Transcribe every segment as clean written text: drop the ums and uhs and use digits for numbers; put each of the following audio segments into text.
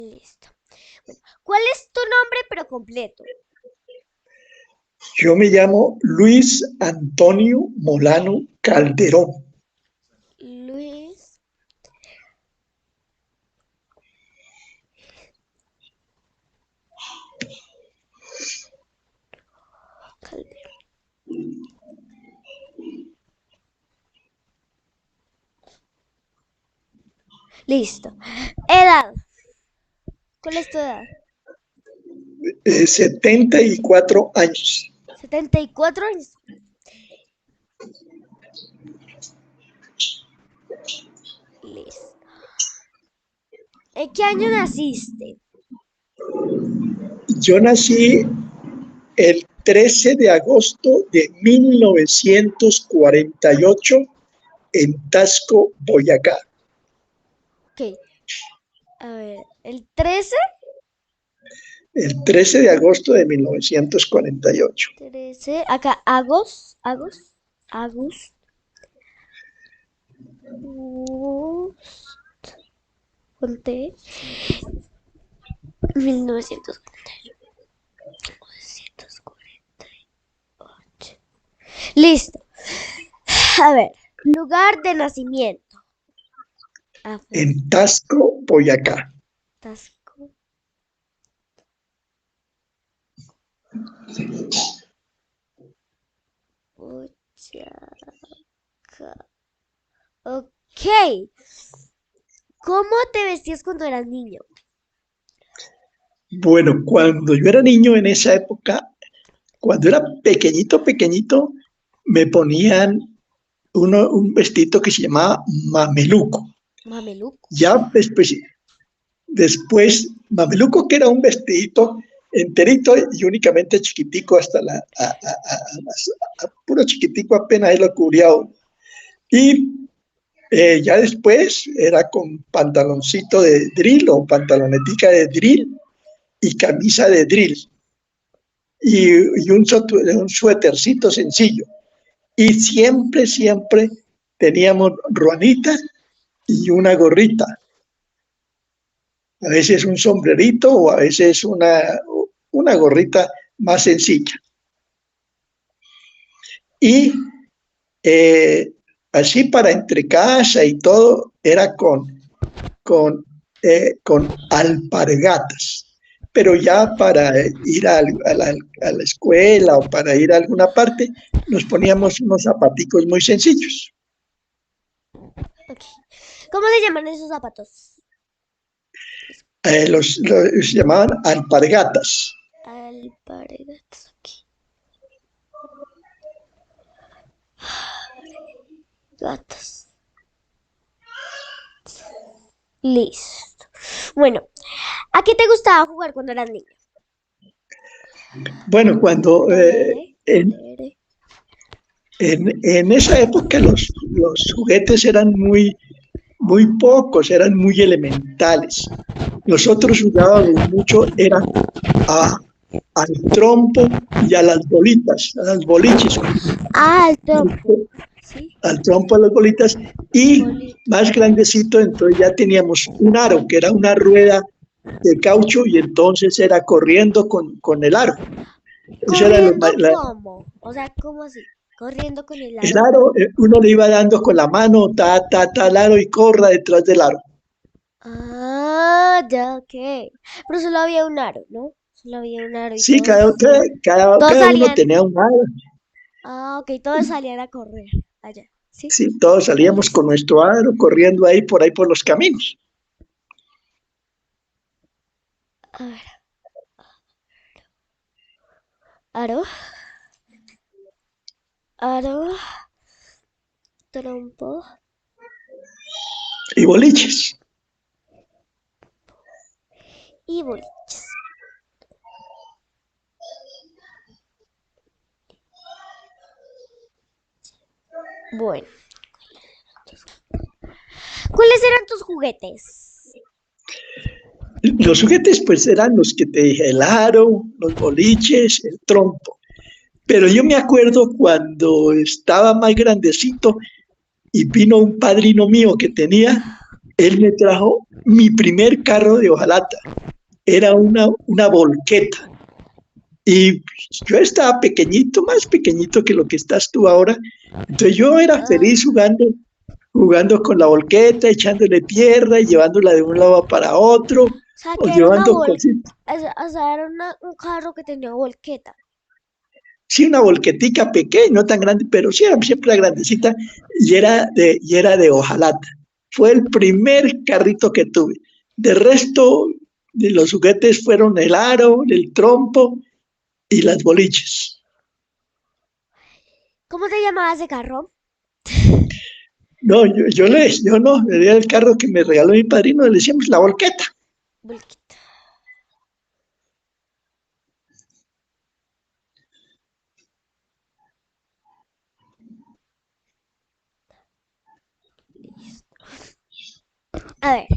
Listo. Bueno, ¿cuál es tu nombre pero completo? Yo me llamo Luis Antonio Molano Calderón. Luis Calderón. Listo. Edad. ¿Cuál es tu edad? 74 años. 74 años. Listo. ¿En qué año naciste? Yo nací el 13 de agosto de 1948 en Tasco, Boyacá. Ok. A ver, el 13. El 13 de agosto de 1948. 13. Acá, Agus. Conté. 1948. Listo. A ver, lugar de nacimiento. A ver, En Tasco, Boyacá. Tasco. Boyacá. Ok. ¿Cómo te vestías cuando eras niño? Bueno, cuando yo era niño en esa época, cuando era pequeñito, me ponían un vestido que se llamaba mameluco. Mameluco. Ya después, mameluco, que era un vestidito enterito y únicamente chiquitico hasta puro chiquitico, apenas ahí lo cubría uno. Y ya después era con pantaloncito de drill o pantalonetica de drill y camisa de drill y un suétercito sencillo. Y siempre teníamos ruanita y una gorrita. A veces un sombrerito o a veces una gorrita más sencilla. Y eh, así para entre casa y todo era con alpargatas. Pero ya para ir a la escuela o para ir a alguna parte, nos poníamos unos zapaticos muy sencillos. Ok. ¿Cómo se llaman esos zapatos? Se llamaban alpargatas. Alpargatas. Ok. Gatos. Listo. Bueno, ¿a qué te gustaba jugar cuando eras niño? Bueno, cuando Lere, en, lere. en esa época los juguetes eran muy pocos, eran muy elementales. Nosotros jugábamos mucho, era a, al trompo y a las bolitas, a las boliches, Ah, el trompo. ¿Sí? al trompo, a las bolitas, y Bolito. más grandecito, entonces ya teníamos un aro, que era una rueda de caucho, y entonces era corriendo con el aro. Eso era ¿Corriendo cómo? O sea, ¿cómo así? Corriendo con el el aro. aro, uno le iba dando con la mano, al aro y corra detrás del aro. Ah, ya, ok. Pero solo había un aro, ¿no? Solo había un aro y Sí, todos cada uno salían. tenía un aro. Ah, ok, todos salían a correr allá, ¿sí? Sí, todos salíamos con nuestro aro corriendo ahí por los caminos. A ver, aro, aro, trompo Y boliches. y boliches. Bueno, ¿cuáles eran tus juguetes? Los juguetes pues eran los que te dije, el aro, los boliches, el trompo. Pero yo me acuerdo cuando estaba más grandecito y vino un padrino mío que tenía él me trajo mi primer carro de hojalata. Era una volqueta. Y yo estaba pequeñito, más pequeñito que lo que estás tú ahora. Entonces yo era feliz Ah, jugando con la volqueta, echándole tierra y llevándola de un lado para otro, o sea, o que era una llevando cositas. o sea, era un carro que tenía volqueta. Sí, una volquetica pequeña, no tan grande, pero sí era siempre grandecita y era de hojalata. Fue el primer carrito que tuve. De resto, de los juguetes fueron el aro, el trompo y las boliches. ¿Cómo se llamaba ese carro? No, yo no, era el carro que me regaló mi padrino, le decíamos la volqueta. Volqueta. A ver,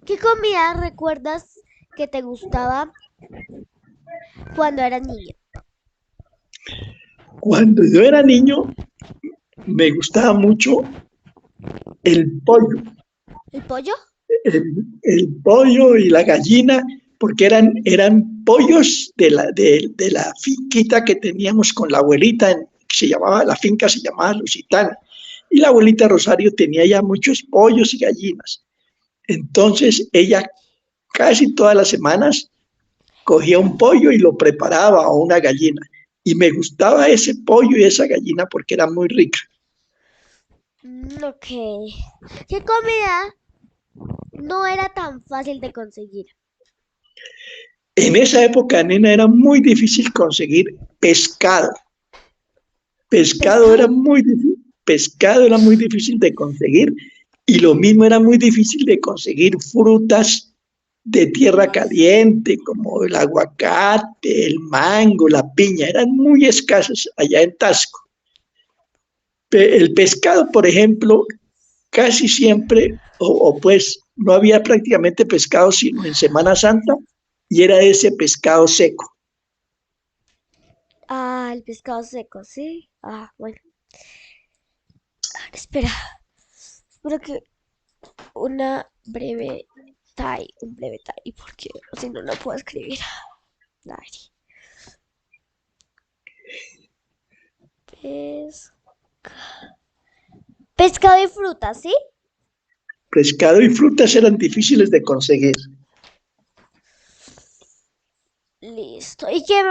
¿qué comida recuerdas que te gustaba cuando eras niño? Cuando yo era niño, me gustaba mucho el pollo, ¿El pollo? el pollo y la gallina, porque eran pollos de la finquita que teníamos con la abuelita, la finca se llamaba Lusitana, y la abuelita Rosario tenía ya muchos pollos y gallinas. Entonces ella casi todas las semanas cogía un pollo y lo preparaba o una gallina. Y me gustaba ese pollo y esa gallina porque era muy rica. Ok. ¿Qué comida no era tan fácil de conseguir? En esa época, nena, era muy difícil conseguir pescado. Pescado era ¿Pescado? muy difícil, pescado era muy difícil de conseguir y lo mismo era muy difícil de conseguir frutas de tierra caliente como el aguacate, el mango, la piña, eran muy escasas allá en Tasco. El pescado, por ejemplo, casi siempre, pues no había prácticamente pescado sino en Semana Santa y era ese pescado seco. Ah, el pescado seco, sí. Ah, bueno. Espera, espero que un breve time, porque si no, no puedo escribir. Dari. Pes- Pescado y fruta, ¿sí? Pescado y frutas eran difíciles de conseguir. Listo. ¿Y qué?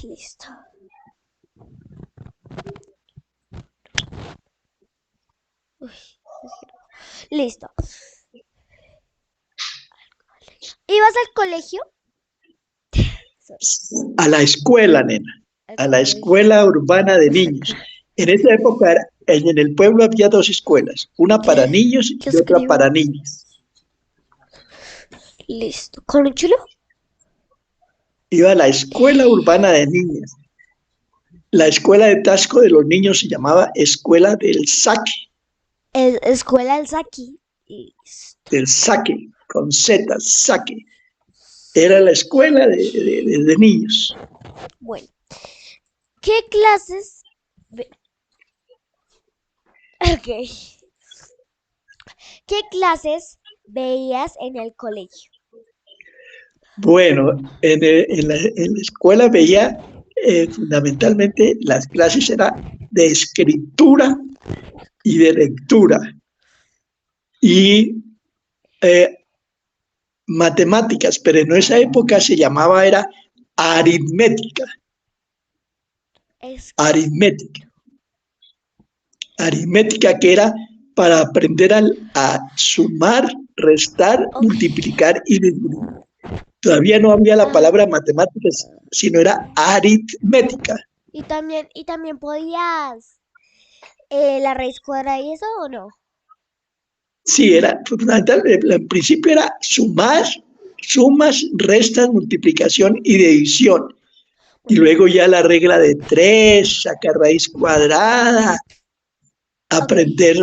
Listo. Uy, es que no. Listo. ¿Ibas al colegio? Sorry, A la escuela, nena, al a la colegio. escuela urbana de niños. En esa época, en el pueblo había dos escuelas, una para ¿Qué? niños ¿Qué y otra para escribo? niñas. Listo. ¿Con un chulo? Iba a la escuela urbana de niñas. La escuela de Tasco de los niños se llamaba Escuela Escuela del Saki. Listo. del Saque, con Z, Saque. Era la escuela de niños. Bueno, ¿qué clases? Ok. ¿Qué clases veías en el colegio? Bueno, en la escuela veía fundamentalmente las clases era de escritura y de lectura y eh, matemáticas, pero en esa época se llamaba era aritmética, Es que. aritmética, aritmética que era para aprender a sumar, restar, Ok. multiplicar y dividir. Todavía no había la Ah, palabra matemáticas, sino era aritmética. y también podías la raíz cuadrada y eso o no. Sí, era fundamental. En principio era sumar, sumas, restas, multiplicación y división. Y Bueno, luego ya la regla de tres, sacar raíz cuadrada, ok. aprender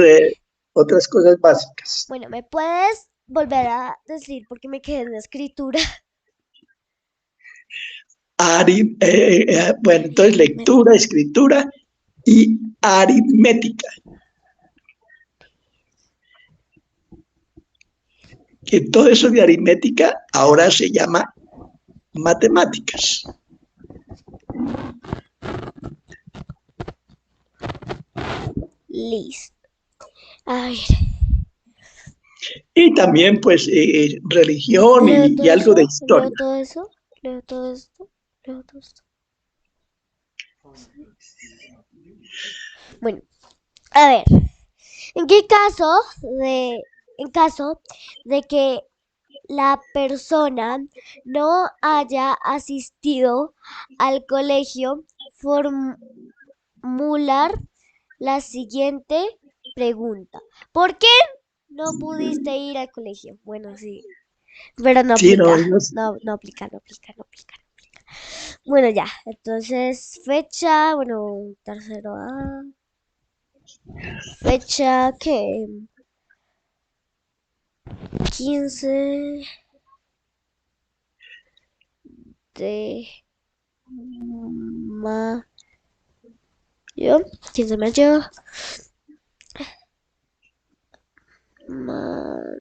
otras cosas básicas. Bueno, ¿me puedes volver a decir porque me quedé en la escritura? Bueno, entonces lectura, escritura y aritmética, que todo eso de aritmética ahora se llama matemáticas. Listo. A ver, Y también pues religión leo y todo algo de eso, leo historia. todo eso, leo todo esto, leo todo esto. Bueno, a ver, ¿en qué caso en caso de que la persona no haya asistido al colegio, formular la siguiente pregunta? ¿Por qué no pudiste ir al colegio? Bueno, sí, pero no Sí, no, aplica. No aplica, no aplica, no aplica. Bueno, ya. Entonces, fecha, bueno, tercero A. Fecha que 15 de mayo. 15 de mayo. Mata.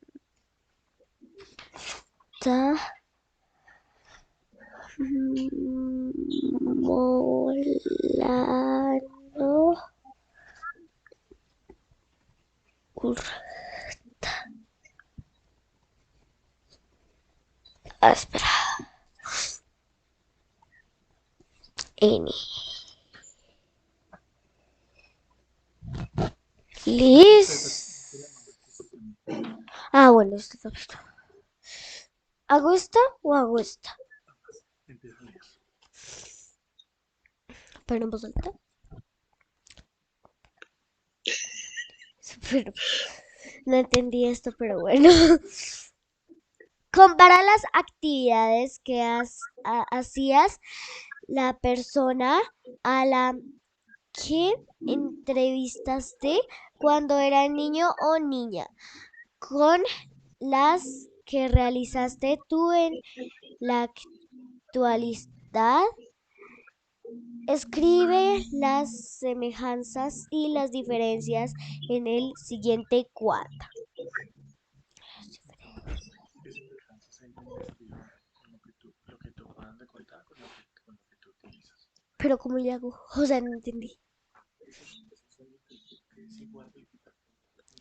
Molano. Espera. N. Liz. Ah, bueno, esto. ¿Hago esta o hago esta? Pero en voz alta. Pero no entendí esto, pero bueno. Compara las actividades que hacías la persona a la que entrevistaste cuando era niño o niña con las que realizaste tú en la actualidad. Escribe las semejanzas y las diferencias en el siguiente cuadro. Pero ¿cómo le hago? O sea, no entendí.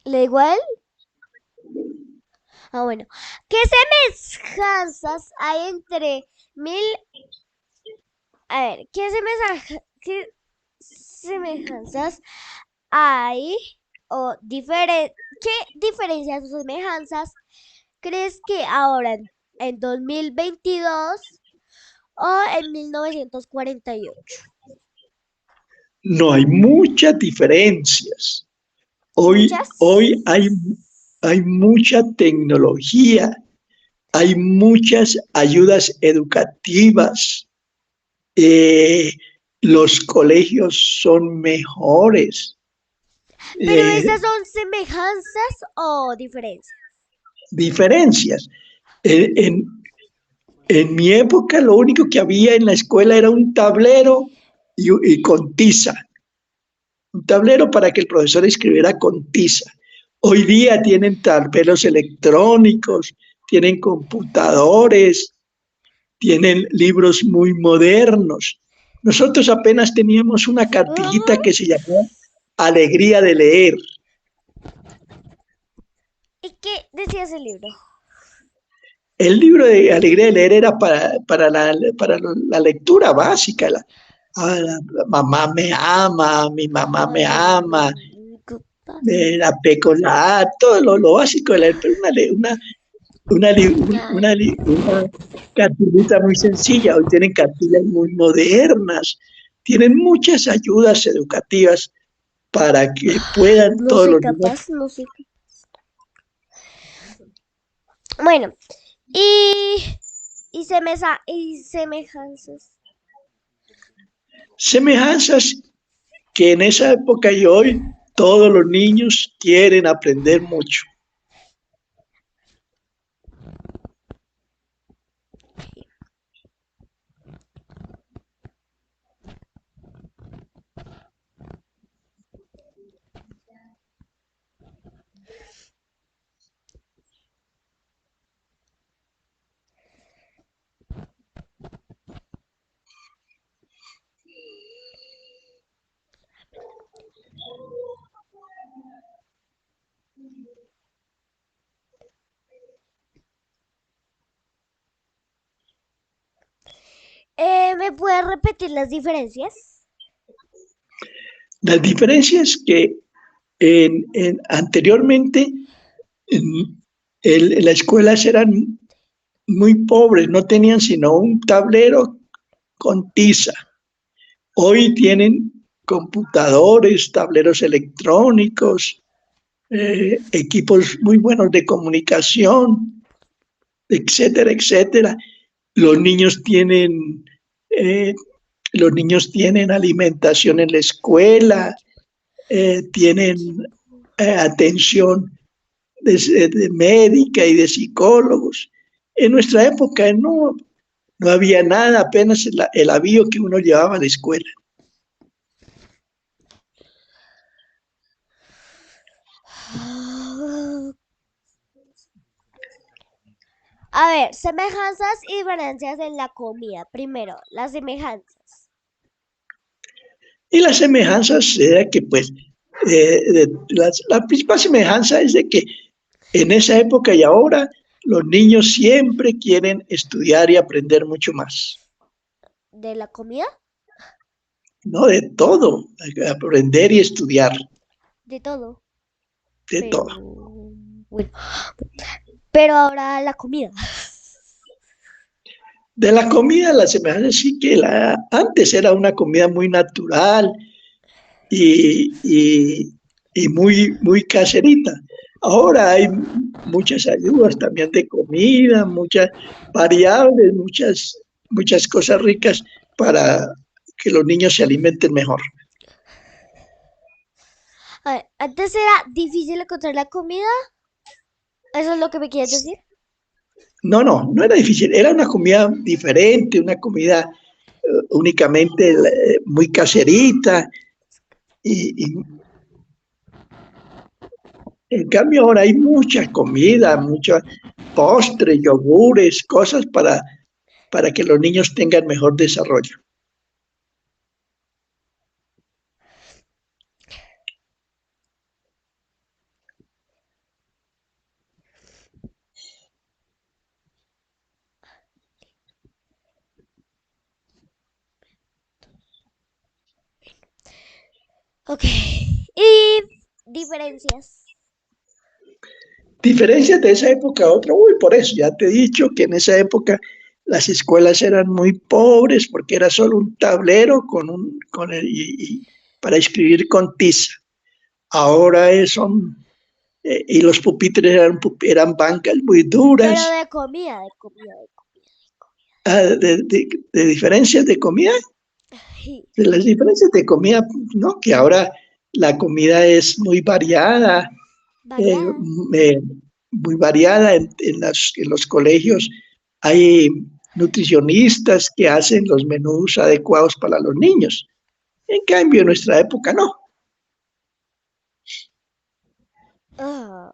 ¿Le da igual? Ah, bueno. ¿Qué semejanzas hay entre mil... A ver, ¿qué semejanzas hay o qué diferencias o semejanzas crees que ahora en 2022 o en 1948? No hay muchas diferencias. Hoy ¿Muchas? hay mucha tecnología, hay muchas ayudas educativas, eh, los colegios son mejores. ¿Pero eh, esas son semejanzas o diferencias? Diferencias. En, en- en mi época lo único que había en la escuela era un tablero y con tiza, un tablero para que el profesor escribiera con tiza. Hoy día tienen tableros electrónicos, tienen computadores, tienen libros muy modernos. Nosotros apenas teníamos una cartilita que se llamó Alegría de leer. ¿Y qué decía ese libro? El libro de Alegría de leer era para la lectura básica. La mamá me ama, mi mamá me ama, la pecola, todo lo básico de leer, pero una cartilita muy sencilla. Hoy tienen cartilas muy modernas, tienen muchas ayudas educativas para que puedan No todos soy los niños. capaz, no soy capaz. Bueno, y, y semejanzas. Semejanzas que en esa época y hoy todos los niños quieren aprender mucho. ¿Me puedes repetir las diferencias? La diferencia es que anteriormente las escuelas eran muy pobres, no tenían sino un tablero con tiza. Hoy tienen computadores, tableros electrónicos, equipos muy buenos de comunicación, etcétera, etcétera. Los niños tienen, eh, los niños tienen alimentación en la escuela, tienen atención de médica y de psicólogos. En nuestra época no había nada, apenas el avío que uno llevaba a la escuela. A ver, semejanzas y diferencias en la comida. Primero, las semejanzas. Y las semejanzas era que, pues, la principal semejanza es de que en esa época y ahora los niños siempre quieren estudiar y aprender mucho más. ¿De la comida? No de todo, aprender y estudiar, De todo. de Pero, todo. bueno, pero ahora la comida. De la comida, la semejanza sí que antes era una comida muy natural y, y, y muy, muy caserita. Ahora hay muchas ayudas también de comida, muchas variables, muchas cosas ricas para que los niños se alimenten mejor. A ver, antes era difícil encontrar la comida. ¿Eso es lo que me quieres decir? No era difícil, era una comida diferente, una comida únicamente muy caserita y en cambio ahora hay mucha comida, mucho postre, yogures, cosas para que los niños tengan mejor desarrollo. Ok. Y diferencias. Diferencias de esa época a otra, uy, por eso ya te he dicho que en esa época las escuelas eran muy pobres porque era solo un tablero para escribir con tiza. Ahora y los pupitres eran bancas muy Pero duras. de comida, de comida, de comida. De diferencias de comida, Sí. de las diferencias de comida, ¿no? Que ahora la comida es muy variada, eh, Variada. eh, muy variada en los colegios. Hay nutricionistas que hacen los menús adecuados para los niños. En cambio, en nuestra época no. Ah,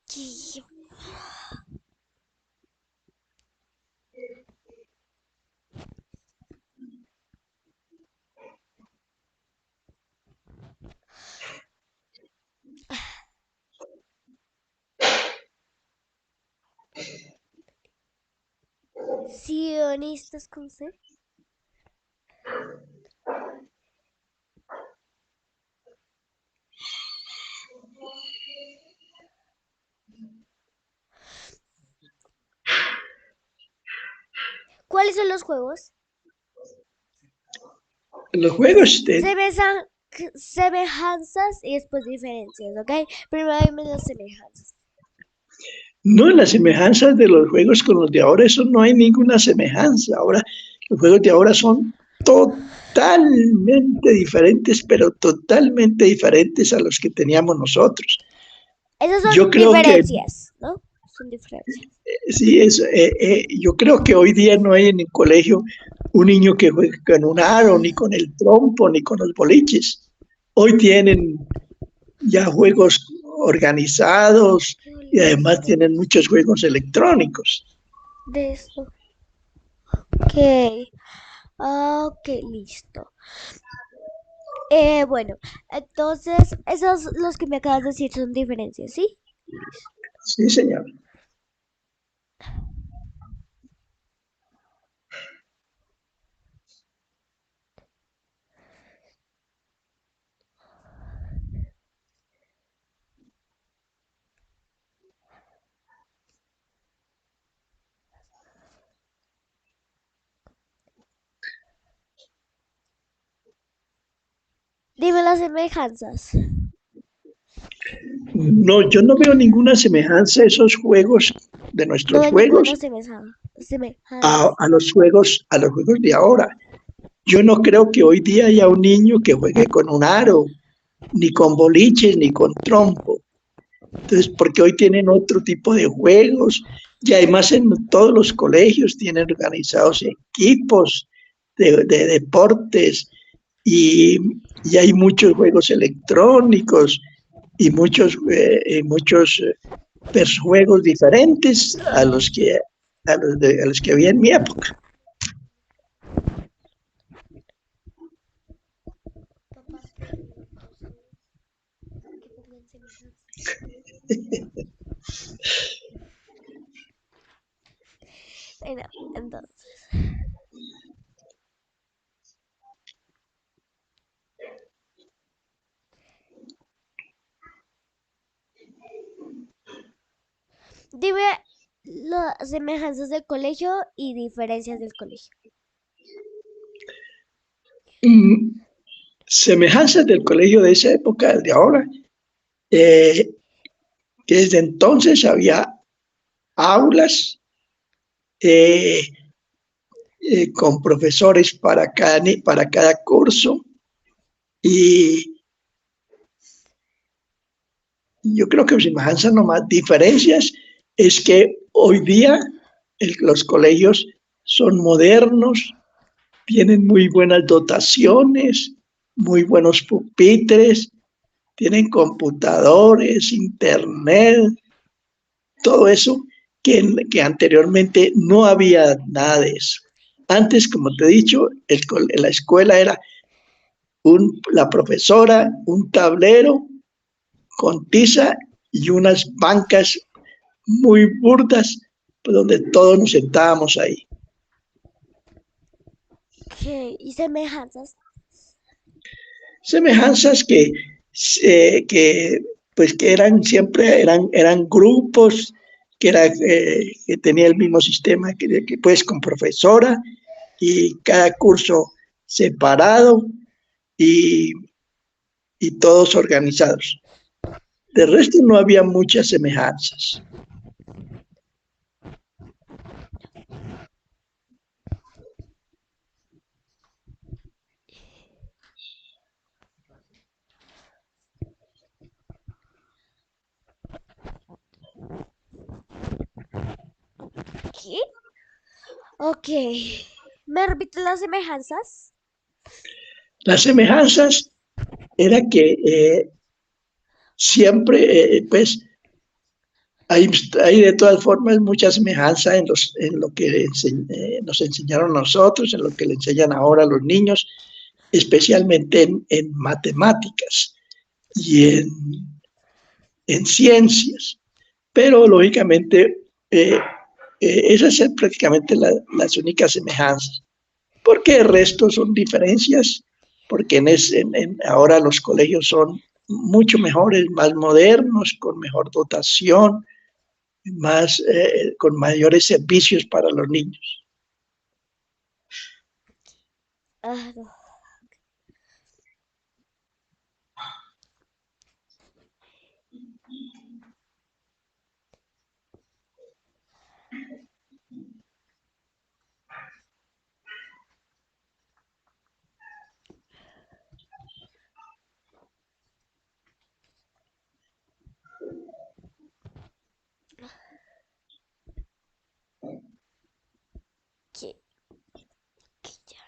sí. Sionistas con C. ¿Cuáles son los juegos? Los juegos, Semejan- Semejanzas y después diferencias, ¿ok? Primero dime las semejanzas. no, las semejanzas de los juegos con los de ahora, eso no hay ninguna semejanza. Ahora, los juegos de ahora son totalmente diferentes, pero totalmente diferentes a los que teníamos nosotros. Esas Yo son creo que diferencias, ¿no? Son diferencias. sí, yo creo que hoy día no hay en el colegio un niño que juegue con un aro, ni con el trompo, ni con los boliches. Hoy tienen ya juegos organizados Qué y además listo. tienen muchos juegos electrónicos. De esto. Ok. Ok, listo. Bueno, entonces esos los que me acabas de decir son diferencias, ¿sí? Sí, señor. Dime las semejanzas. No, yo no veo ninguna semejanza a esos juegos de No nuestros hay ninguna juegos semejanza. a los juegos de ahora. Yo no creo que hoy día haya un niño que juegue con un aro, ni con boliches, ni con trompo. Entonces, porque hoy tienen otro tipo de juegos y además en todos los colegios tienen organizados equipos de deportes y, y hay muchos juegos electrónicos y muchos juegos diferentes a los que había en mi época. Papás, que pongan semejanzas. Bueno, entonces, dime las semejanzas del colegio y diferencias del colegio. Mm, Semejanzas del colegio de esa época al de ahora, eh, que desde entonces había aulas eh, con profesores para cada curso y yo creo que semejanzas nomás diferencias es que hoy día los colegios son modernos, tienen muy buenas dotaciones, muy buenos pupitres, tienen computadores, internet, todo eso que anteriormente no había nada de eso. Antes, como te he dicho, la escuela era la profesora, un tablero con tiza y unas bancas muy burdas donde todos nos sentábamos ahí. ¿Qué? ¿Y semejanzas? Semejanzas que, pues que eran siempre, eran grupos, que tenía el mismo sistema que pues con profesora y cada curso separado y, y todos organizados. De resto no había muchas semejanzas. ¿Qué? Ok. ¿Me repites las semejanzas? Las semejanzas era que siempre, pues, hay de todas formas mucha semejanza en lo que nos enseñaron a nosotros, en lo que le enseñan ahora a los niños, especialmente en matemáticas y en ciencias. Pero lógicamente esas son prácticamente las únicas semejanzas, porque el resto son diferencias, porque ahora los colegios son mucho mejores, más modernos, con mejor dotación, con mayores servicios para los niños. Ah, no. ¿Qué? ¿Qué ya?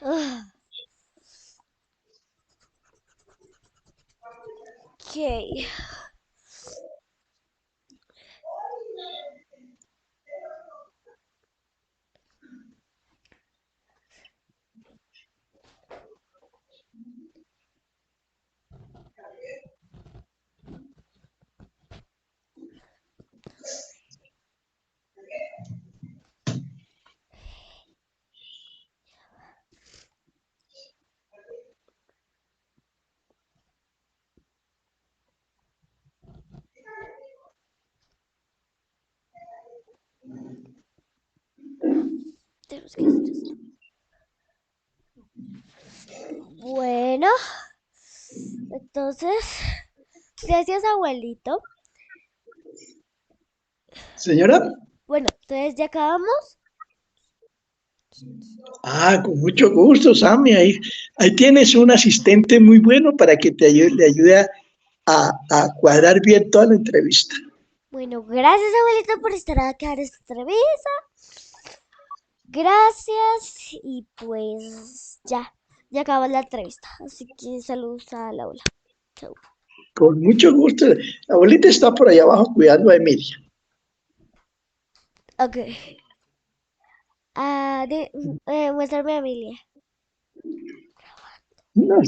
Ah, ok. Tenemos que hacer esto. Bueno, entonces, gracias, abuelito. Señora, Bueno, entonces ya acabamos. con mucho gusto, Sammy. Ahí tienes un asistente muy bueno para que le ayude a cuadrar bien toda la entrevista. Bueno, gracias, abuelito, por estar acá en esta entrevista. Gracias y pues ya acabó la entrevista. Así que saludos a la abuela. Chau. Con mucho gusto. La abuelita está por allá abajo cuidando a Emilia. Ok. Muéstrame a Emilia. No,